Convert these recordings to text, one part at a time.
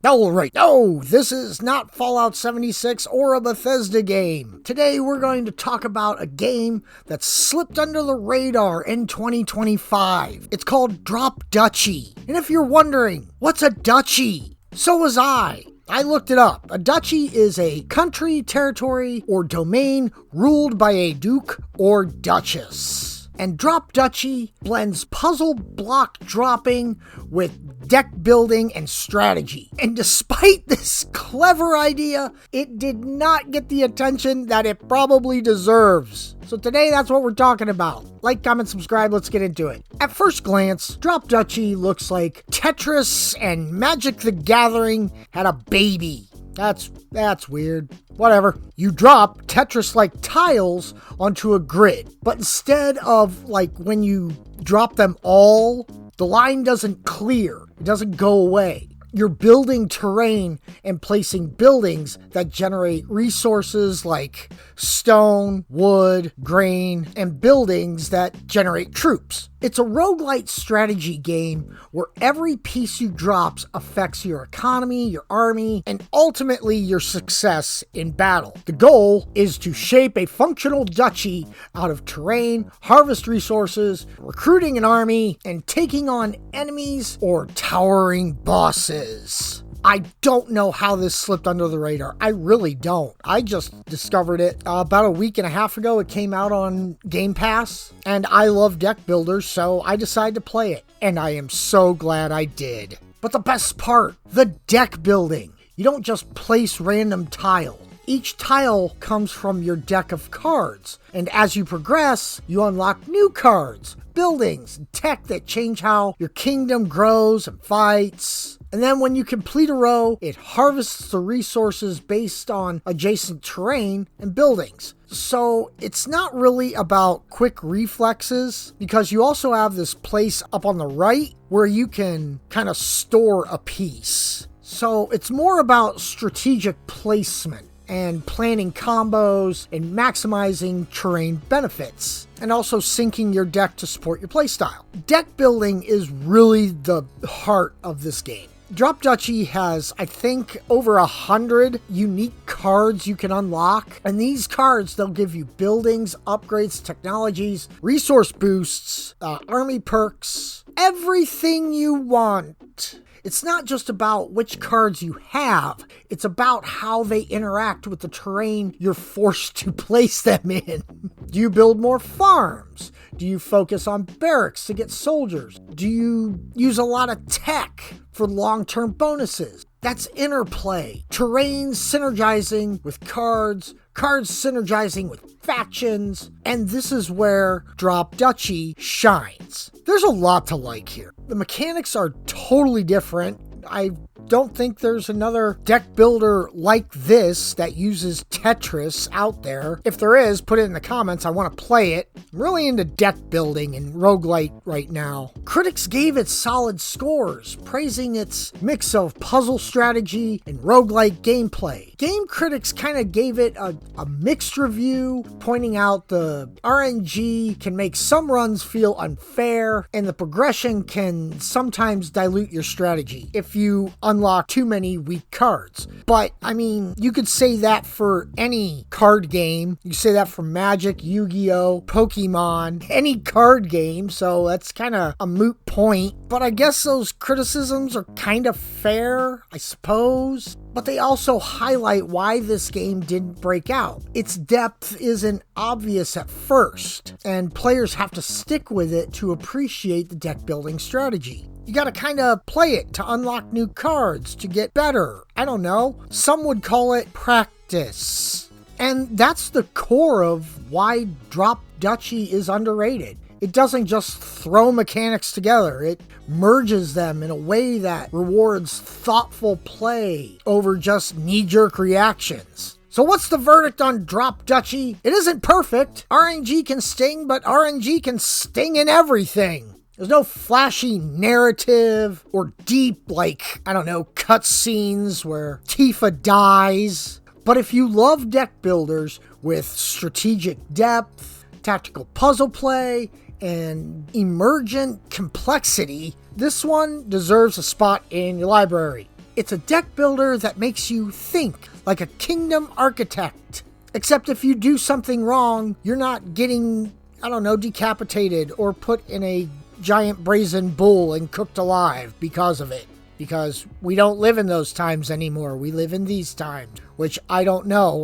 Alright, no, this is not Fallout 76 or a Bethesda game. Today we're going to talk about a game that slipped under the radar in 2025. It's called Drop Duchy. And if you're wondering, what's a duchy? So was I. I looked it up. A duchy is a country, territory, or domain ruled by a duke or duchess. And Drop Duchy blends puzzle block dropping with deck building and strategy. And despite this clever idea, it did not get the attention that it probably deserves. So today, that's what we're talking about. Like, comment, subscribe, let's get into it. At first glance, Drop Duchy looks like Tetris and Magic the Gathering had a baby. That's weird. Whatever. You drop Tetris-like tiles onto a grid, but instead of like when you drop them all, the line doesn't clear. It doesn't go away. You're building terrain and placing buildings that generate resources like stone, wood, grain, and buildings that generate troops. It's a roguelike strategy game where every piece you drop affects your economy, your army, and ultimately your success in battle. The goal is to shape a functional duchy out of terrain, harvest resources, recruiting an army, and taking on enemies or towering bosses. I don't know how this slipped under the radar. I really don't. I just discovered it about a week and a half ago. It came out on Game Pass, and I love Deckbuilder, so I decided to play it. And I am so glad I did. But the best part, the deck building. You don't just place random tiles. Each tile comes from your deck of cards, and as you progress, you unlock new cards, buildings, and tech that change how your kingdom grows and fights. And then when you complete a row, it harvests the resources based on adjacent terrain and buildings. So it's not really about quick reflexes, because you also have this place up on the right where you can kind of store a piece. So it's more about strategic placement and planning combos and maximizing terrain benefits, and also syncing your deck to support your playstyle. Deck building is really the heart of this game. Drop Duchy has, I think, over 100 unique cards you can unlock. And these cards, they'll give you buildings, upgrades, technologies, resource boosts, army perks, everything you want. It's not just about which cards you have, it's about how they interact with the terrain you're forced to place them in. Do you build more farms? Do you focus on barracks to get soldiers? Do you use a lot of tech for long-term bonuses? That's interplay. Terrain synergizing with cards, cards synergizing with factions, and this is where Drop Duchy shines. There's a lot to like here. The mechanics are totally different. I don't think there's another deck builder like this that uses Tetris out there. If there is, put it in the comments. I want to play it. I'm really into deck building and roguelike right now. Critics gave it solid scores, praising its mix of puzzle strategy and roguelike gameplay. Game critics kind of gave it a mixed review, pointing out the RNG can make some runs feel unfair, and the progression can sometimes dilute your strategy if you unlock too many weak cards. But, I mean, you could say that for any card game. You say that for Magic, Yu-Gi-Oh!, Pokemon, any card game, so that's kind of a moot point. But I guess those criticisms are kind of fair, I suppose. But they also highlight why this game didn't break out. Its depth isn't obvious at first, and players have to stick with it to appreciate the deck building strategy. You gotta kind of play it to unlock new cards, to get better. I don't know. Some would call it practice. And that's the core of why Drop Duchy is underrated. It doesn't just throw mechanics together. It merges them in a way that rewards thoughtful play over just knee-jerk reactions. So what's the verdict on Drop Duchy? It isn't perfect. RNG can sting, but RNG can sting in everything. There's no flashy narrative or deep, cutscenes where Tifa dies. But if you love deck builders with strategic depth, tactical puzzle play, and emergent complexity, this one deserves a spot in your library. it's a deck builder that makes you think like a kingdom architect. Except if you do something wrong, you're not getting, decapitated or put in a giant brazen bull and cooked alive because of it. Because we don't live in those times anymore. We live in these times, which I don't know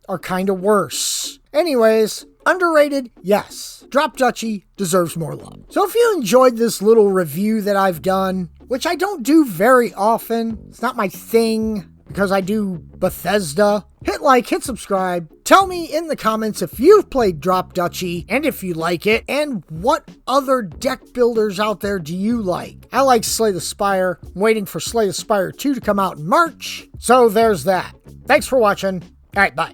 are kind of worse. Anyways, underrated, yes. Drop Duchy deserves more love. So if you enjoyed this little review that I've done, which I don't do very often, it's not my thing because I do Bethesda, hit like, hit subscribe. Tell me in the comments if you've played Drop Duchy and if you like it, and what other deck builders out there do you like? I like Slay the Spire. I'm waiting for Slay the Spire 2 to come out in March. So there's that. Thanks for watching. All right, bye.